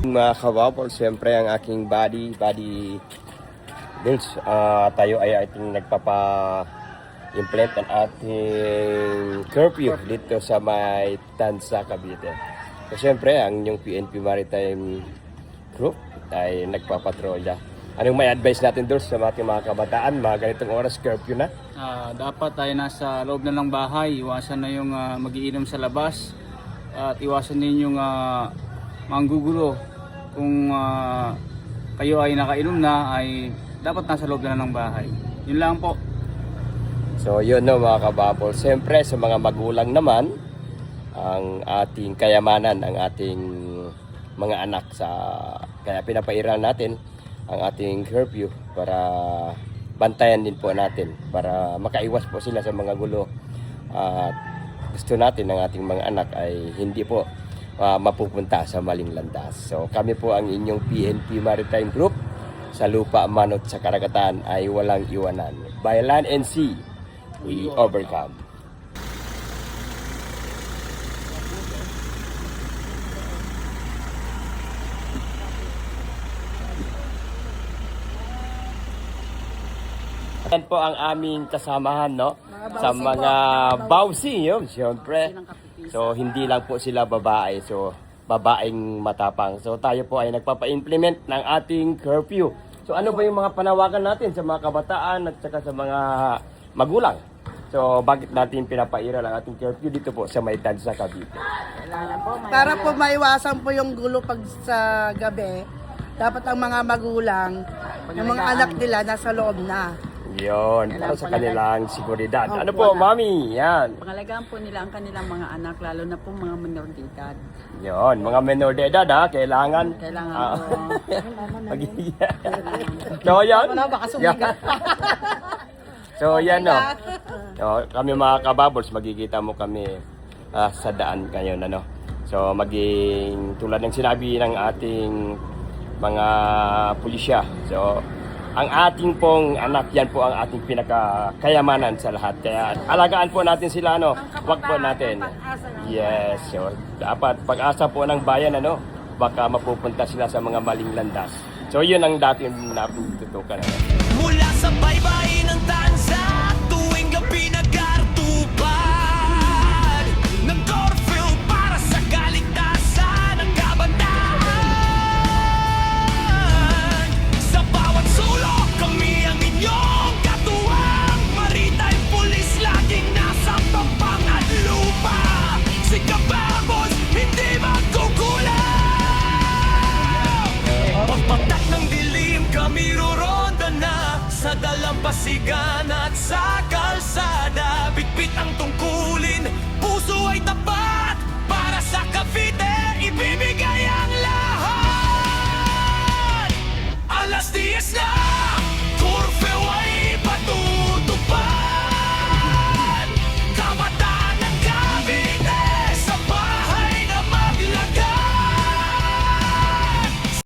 Mga kababol, siyempre ang aking body builds. Tayo ay ating nagpapa-implement ang ating curfew dito sa may Tansa, Cavite. So siyempre ang inyong PNP Maritime Group ay nagpapatrolya. Anong may advice natin doon sa ating mga kabataan, mga ganitong oras curfew na? Dapat tayo nasa loob na ng bahay, iwasan na yung magiinom sa labas at iwasan din yung manggugulo. Kung kayo ay nakainom na, ay dapat nasa loob na ng bahay. Yun lang po. So yun no mga kababol. Siyempre sa mga magulang naman, ang ating kayamanan, ang ating mga anak, kaya pinapairal natin ang ating curfew para bantayan din po natin, para makaiwas po sila sa mga gulo. At gusto natin ng ating mga anak ay hindi po mapupunta sa maling landas. So kami po ang inyong PNP Maritime Group, sa lupa, manot, sa karagatan ay walang iwanan. By land and sea, we overcome. Yan po ang aming kasamahan, no? Sa mga bawsi, yun, siyempre. So, hindi lang po sila babae. So, babaeng matapang. So, tayo po ay nagpapa-implement ng ating curfew. So, ano ba yung mga panawagan natin sa mga kabataan at saka sa mga magulang? So, bakit natin pinapairal ang ating curfew dito po sa may Tansa, Cavite? Para po maiwasan po yung gulo pag sa gabi, dapat ang mga magulang, yung mga anak nila nasa loob na. Yun, para sa kanilang seguridad. Ano po, mami? Yan. Pangalagaan po nila ang kanilang mga anak, lalo na po mga minor de edad. Yun, mga menor de edad ha, kailangan. Kailangan po. So, yan. Baka sumigat. So, yan no. So, kami mga kababols, magkikita mo kami sa daan ngayon, ano. So, maging tulad ng sinabi ng ating mga pulisya. So, ang ating pong anak, yan po ang ating pinakakayamanan sa lahat. Kaya alagaan po natin sila, ano, wag po natin. Yes, so dapat pag-asa po ng bayan, ano, baka mapupunta sila sa mga maling landas. So yun ang dating natutukan. Mula sa baybayin ng Tansa, tuwing gabi nag-artupad ng curfew para sa kaligtasan ng kabataan. Sa bawat sulok, kami ang inyong katuwang. Maritime Police laging nasa pampang at lupa. Si kababos, hindi magkukulang. Pagpatak ng dilim, kami roronda na sa dalampasigan at sa kalsada. Bitbit ang tungkulin, puso ay tapat.